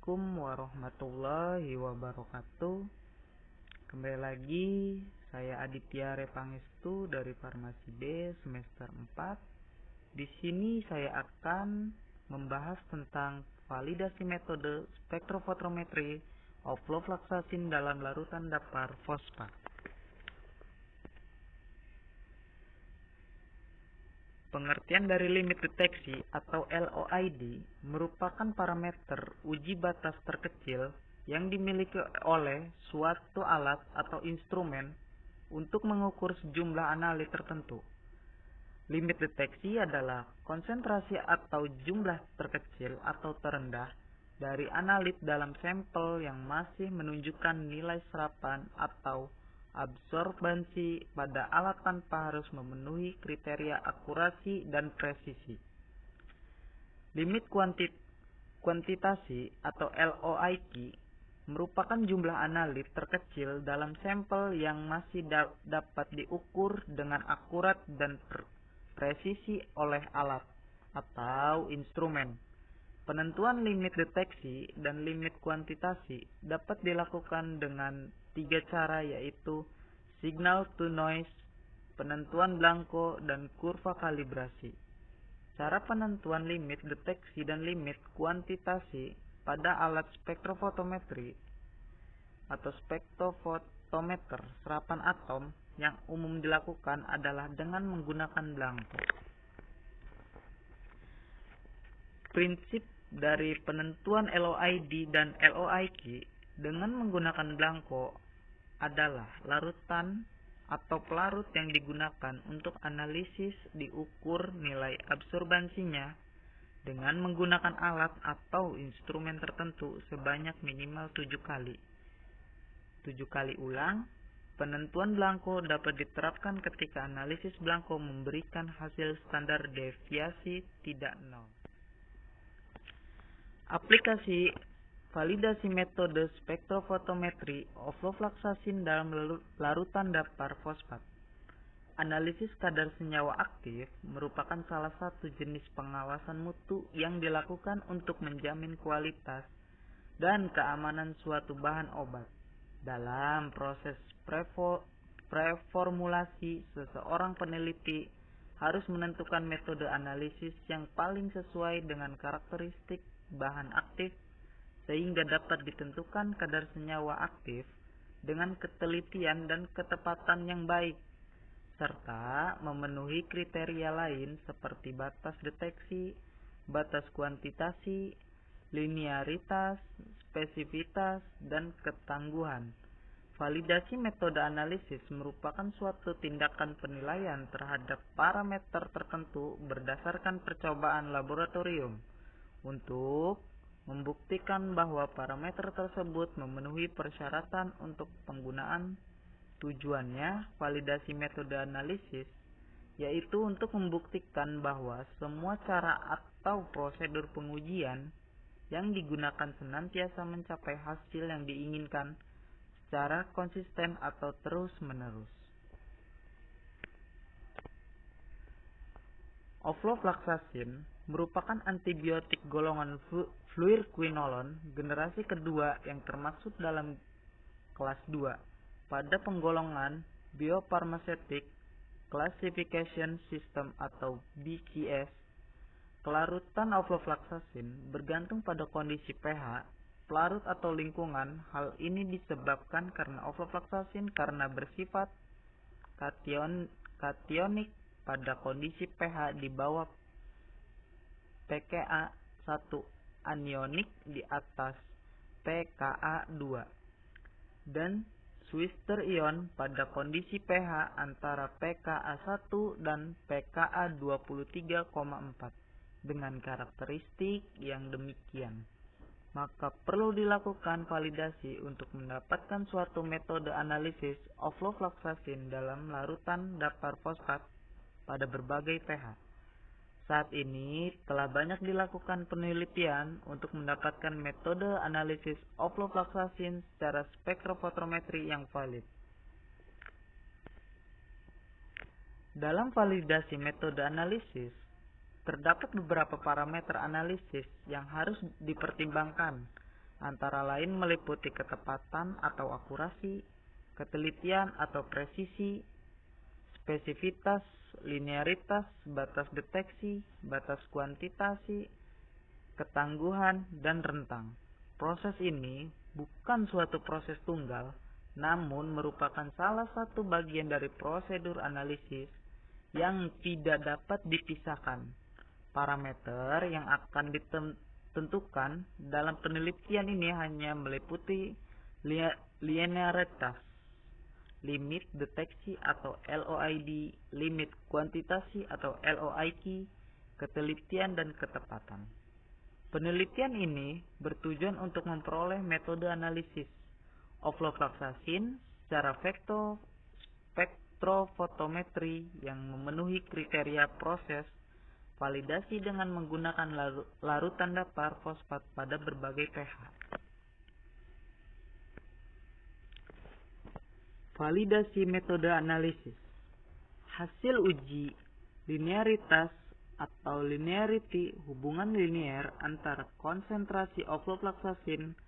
Assalamualaikum warahmatullahi wabarakatuh. Kembali lagi, saya Aditya Repangestu dari Farmasi B semester 4. Di sini saya akan membahas tentang validasi metode spektrofotometri ofloflaksasin dalam larutan dapar fosfat. Pengertian dari limit deteksi atau LOID merupakan parameter uji batas terkecil yang dimiliki oleh suatu alat atau instrumen untuk mengukur sejumlah analit tertentu. Limit deteksi adalah konsentrasi atau jumlah terkecil atau terendah dari analit dalam sampel yang masih menunjukkan nilai serapan atau absorbansi pada alat tanpa harus memenuhi kriteria akurasi dan presisi. Limit kuantitasi atau LOIQ merupakan jumlah analit terkecil dalam sampel yang masih dapat diukur dengan akurat dan presisi oleh alat atau instrumen. Penentuan limit deteksi dan limit kuantitasi dapat dilakukan dengan 3 cara, yaitu signal to noise, penentuan blanko, dan kurva kalibrasi. Cara penentuan limit deteksi dan limit kuantitasi pada alat spektrofotometri atau spektrofotometer serapan atom yang umum dilakukan adalah dengan menggunakan blanko. Prinsip dari penentuan LOID dan LOIQ dengan menggunakan blanko adalah larutan atau pelarut yang digunakan untuk analisis diukur nilai absorbansinya dengan menggunakan alat atau instrumen tertentu sebanyak minimal 7 kali. 7 kali ulang. Penentuan blanko dapat diterapkan ketika analisis blanko memberikan hasil standar deviasi tidak nol. Aplikasi validasi metode spektrofotometri ofloflaksasin dalam larutan dapar fosfat. Analisis kadar senyawa aktif merupakan salah satu jenis pengawasan mutu yang dilakukan untuk menjamin kualitas dan keamanan suatu bahan obat. Dalam proses preformulasi, seseorang peneliti harus menentukan metode analisis yang paling sesuai dengan karakteristik bahan aktif sehingga dapat ditentukan kadar senyawa aktif dengan ketelitian dan ketepatan yang baik, serta memenuhi kriteria lain seperti batas deteksi, batas kuantitasi, linearitas, spesifitas, dan ketangguhan. Validasi metode analisis merupakan suatu tindakan penilaian terhadap parameter tertentu berdasarkan percobaan laboratorium untuk membuktikan bahwa parameter tersebut memenuhi persyaratan untuk penggunaan. Tujuannya validasi metode analisis yaitu untuk membuktikan bahwa semua cara atau prosedur pengujian yang digunakan senantiasa mencapai hasil yang diinginkan secara konsisten atau terus-menerus. Ofloflaksasin merupakan antibiotik golongan fluirquinolone generasi kedua yang termasuk dalam kelas 2 pada penggolongan Biopharmaceutics Classification System atau BCS. Kelarutan ofloflaksasin bergantung pada kondisi pH, pelarut atau lingkungan. Hal ini disebabkan karena ofloflaksasin karena bersifat kationik pada kondisi pH di bawah pKa 1, anionik di atas pKa 2, dan Swister ion pada kondisi pH antara pKa 1 dan pKa 23,4 dengan karakteristik yang demikian. Maka perlu dilakukan validasi untuk mendapatkan suatu metode analisis ofloflaksasin dalam larutan dapar fosfat pada berbagai pH. Saat ini telah banyak dilakukan penelitian untuk mendapatkan metode analisis ofloflaksasin secara spektrofotometri yang valid. Dalam validasi metode analisis, terdapat beberapa parameter analisis yang harus dipertimbangkan antara lain meliputi ketepatan atau akurasi, ketelitian atau presisi, spesifitas, linearitas, batas deteksi, batas kuantitasi, ketangguhan, dan rentang. Proses ini bukan suatu proses tunggal, namun merupakan salah satu bagian dari prosedur analisis yang tidak dapat dipisahkan. Parameter yang akan ditentukan dalam penelitian ini hanya meliputi linearitas, limit deteksi atau LOID, limit kuantitasi atau LOIQ, ketelitian dan ketepatan. Penelitian ini bertujuan untuk memperoleh metode analisis ofluvloxacin secara spektrofotometri yang memenuhi kriteria proses validasi dengan menggunakan larutan dapar fosfat pada berbagai pH. Validasi metode analisis. Hasil uji linearitas atau linearity, hubungan linear antara konsentrasi ofluvloxacin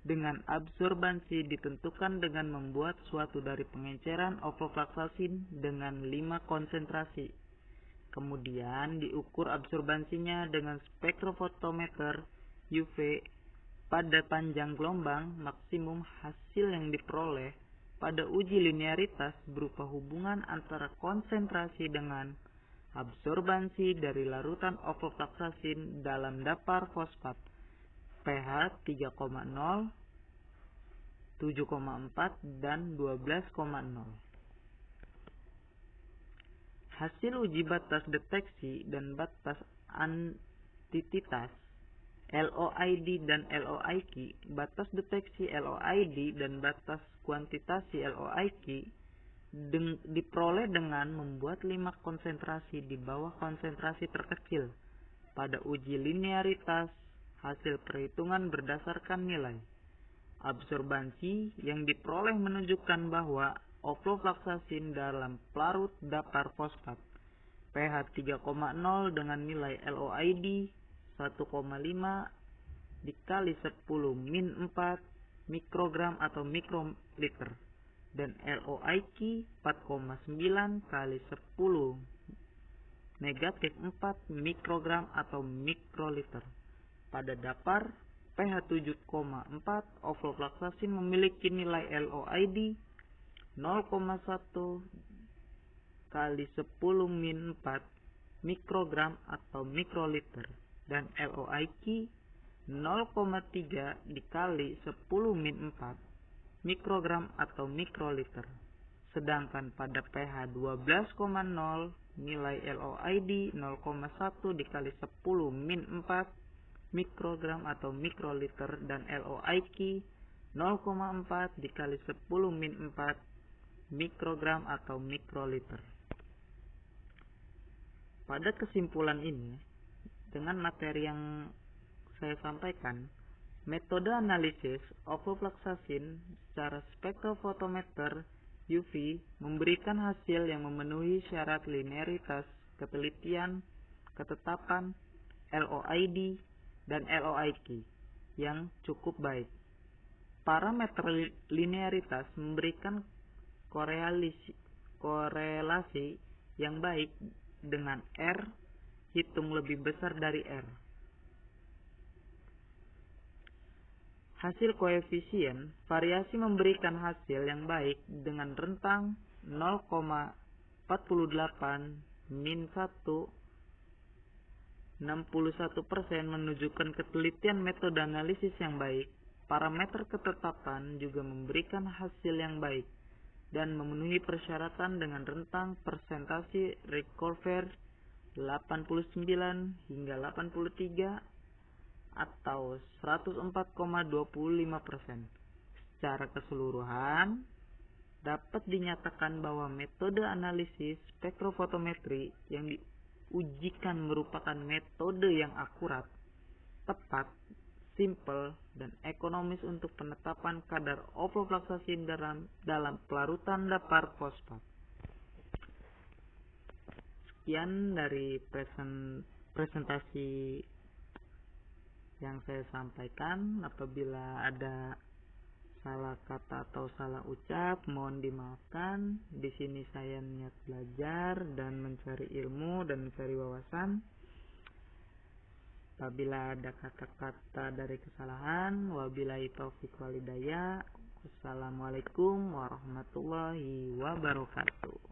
dengan absorbansi ditentukan dengan membuat suatu dari pengenceran ofluvloxacin dengan 5 konsentrasi. Kemudian diukur absorbansinya dengan spektrofotometer UV pada panjang gelombang maksimum. Hasil yang diperoleh pada uji linearitas berupa hubungan antara konsentrasi dengan absorbansi dari larutan ofluvloxacin dalam dapar fosfat pH 3,0, 7,4, dan 12,0. Hasil uji batas deteksi dan batas antititas LOID dan LOIQ. Batas deteksi LOID dan batas kuantitasi LOIQ diperoleh dengan membuat 5 konsentrasi di bawah konsentrasi terkecil. Pada uji linearitas, hasil perhitungan berdasarkan nilai absorbansi yang diperoleh menunjukkan bahwa ofluvloxacin dalam pelarut dapar fosfat pH 3,0 dengan nilai LOID 1,5 dikali 10 min 4 mikrogram atau mikroliter dan LOIQ 4,9 kali 10 negatif 4 mikrogram atau mikroliter. Pada dapar pH 7,4, ofluvloxacin memiliki nilai LOID 0,1 kali 10 min 4 mikrogram atau mikroliter dan LOIQ 0,3 dikali 10 min 4 mikrogram atau mikroliter. Sedangkan pada pH 12,0 nilai LOID 0,1 dikali 10 min 4 mikrogram atau mikroliter dan LOIQ 0,4 dikali 10 min 4 mikrogram atau mikroliter. Pada kesimpulan ini, dengan materi yang saya sampaikan, metode analisis ofluvloxacin secara spektrofotometer UV memberikan hasil yang memenuhi syarat linearitas, ketelitian, ketetapan, LOID, dan LOIQ yang cukup baik. Parameter linearitas memberikan korelasi yang baik dengan R hitung lebih besar dari R. Hasil koefisien variasi memberikan hasil yang baik dengan rentang 0,48 min 1 61% menunjukkan ketelitian metode analisis yang baik. Parameter ketetapan juga memberikan hasil yang baik dan memenuhi persyaratan dengan rentang persentase recover 89 hingga 83 atau 104,25%. Secara keseluruhan, dapat dinyatakan bahwa metode analisis spektrofotometri yang diujikan merupakan metode yang akurat, tepat, simple, dan ekonomis untuk penetapan kadar ofluvloxacin dalam pelarutan dapar fosfat. Sekian dari presentasi yang saya sampaikan. Apabila ada salah kata atau salah ucap, mohon dimaafkan. Di sini saya niat belajar dan mencari ilmu dan mencari wawasan. Apabila ada kata-kata dari kesalahan, wabillahi taufiq walhidayah. Wassalamualaikum warahmatullahi wabarakatuh.